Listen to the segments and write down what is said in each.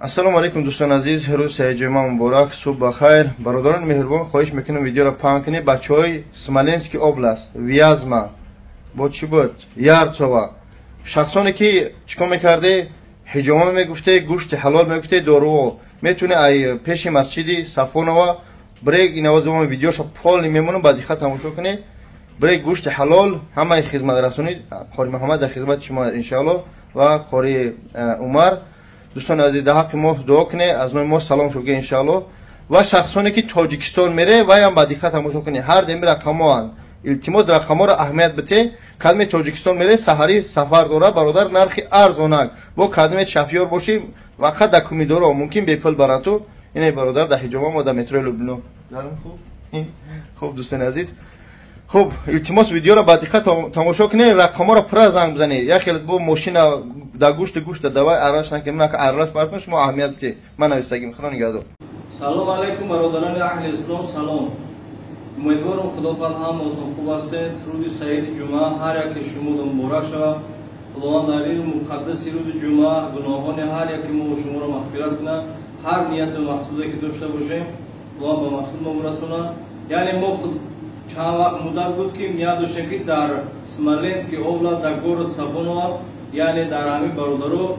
Ассалому алейкум дӯстон азиз, рӯзи ҷумъа муборак, субҳ бахайр. Бародарони меҳрубон, хоҳиш мекунам видеоро паҳн кунед. Бачаҳои Смоленский област, Вязьма, бо чӣ буд? Ярцова. Шахсоне ки чӣ кор мекарде? Ҳиҷома мегуфте, гӯшти ҳалол мегуфте, доруо. Метуне ай пеши масҷиди Сафонова брег инавозома видеоша полни мемонам, ба диққат тамошо кунед. Брег гӯшти ҳалол, ҳамаи хизматрасонӣ, Қори Муҳаммад дар хизмати шумо иншоалло ва Қори Умар. دوستان عزیز در حق ما دعا کنه، از ما سلام شوگه انشالله. و شخصانی که تاجیکستان میره و هم با دقت تماشا کنه. هر دمی رقم‌ها التماس رقم‌ها را اهمیت بده. کدام تاجیکستان میره سحری سفر داره برادر نرخ ارزانه. با کدام شفیار باشی وقت دکمی داره ممکن به پول براتو. اینه برادر در حجاب ما در مترو لوبنو. خوب دوستان عزیز. خب التماس ویدیو را با دقت تماشا کنید. رقم‌ها را پر زنگ بزنید. یا خیلی با ماشین در گوشت دوای عرش نکنیم، نه که عرش برپش ما اهمیت بده. من نویسگیم خدا نگهدار. سلام علیکم برادران اهل اسلام، سلام. امیدوارم خدا خواهد همتون خوب است. روز سعید جمعه هر یک شما مبارک شود. خداوند در این مقدس روز جمعه گناهان هر یک ما شما را مغفرت کنه. هر نیت و مقصودی که داشته باشیم خداوند به مقصود ما برسونه. یعنی ما خود چند وقت مدت بود که نیت داشتیم که در سمالنسکی اولاد در گورد سفونوار یعنی در همین برادرو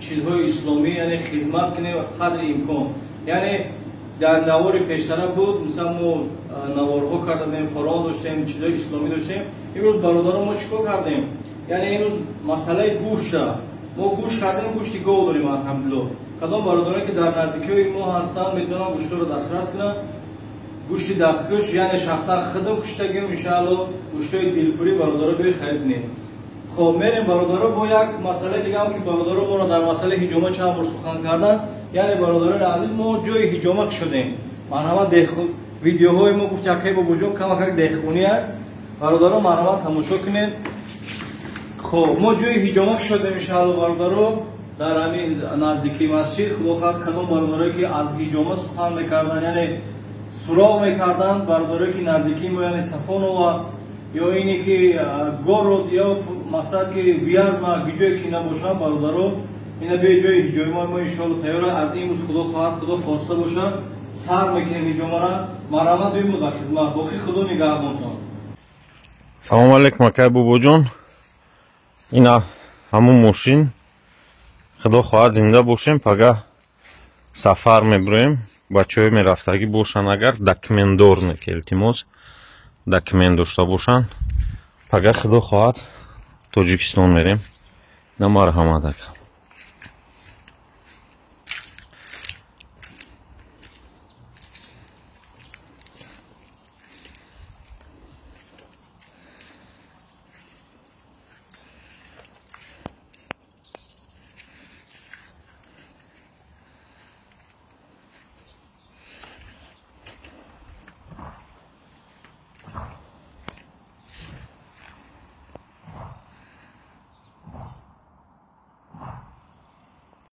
چیزهای اسلامی یعنی خدمت کنه قدر امکان. یعنی در نوار پیشتر بود مثلا ما نوارها کردیم، قرآن داشتیم، چیزهای اسلامی داشتیم. امروز برادران ما چیکار کردیم؟ یعنی امروز مسئله گوشت ما گوشت کردیم، گوشت گاو داریم الحمدلله. کدام برادرانی که در نزدیکی ما هستن میتونن گوشت رو دسترس کنن. گوشت دستکش یعنی شخصا خودم کشتگیم ان شاء الله گوشتای دلپوری برادران به خرید کنیم. خب میریم برادران با یک مسئله دیگه هم که برادران ما در مسئله حجامه چند بار سخن کردن. یعنی برادران عزیز ما جای حجامه شدیم. من همه ویدیوهای ما گفت یکی با بجون کم دهخونی است. برادران من همه تماشا کنید. خب ما جای حجامه شدیم ان شاء الله برادران در همین نزدیکی مسجد. خدا خواهد کدام برادرانی که از حجامه سخن میکردن یعنی سراغ میکردن برادرانی که نزدیکی ما یعنی صفونووا یا اینی که گورود یا مثلا که ویازما گیجوی که نباشن برادران اینا به جای حجامه ما ان شاء الله تیار از این خدا خواهد خدا خواسته باشن سر میکنیم حجامه را مرحمت بیم در خدمت باقی خدا نگهبانتون. سلام علیکم اکای بابا جان. اینا همون ماشین خدا خواهد زنده باشیم پگاه سفر میبریم. بچه‌های میرفتگی باشن اگر دکمندور که التماس دکمند داشته باشن پگاه خدا خواهد تاجیکستان میریم. نه مرحمت اکا.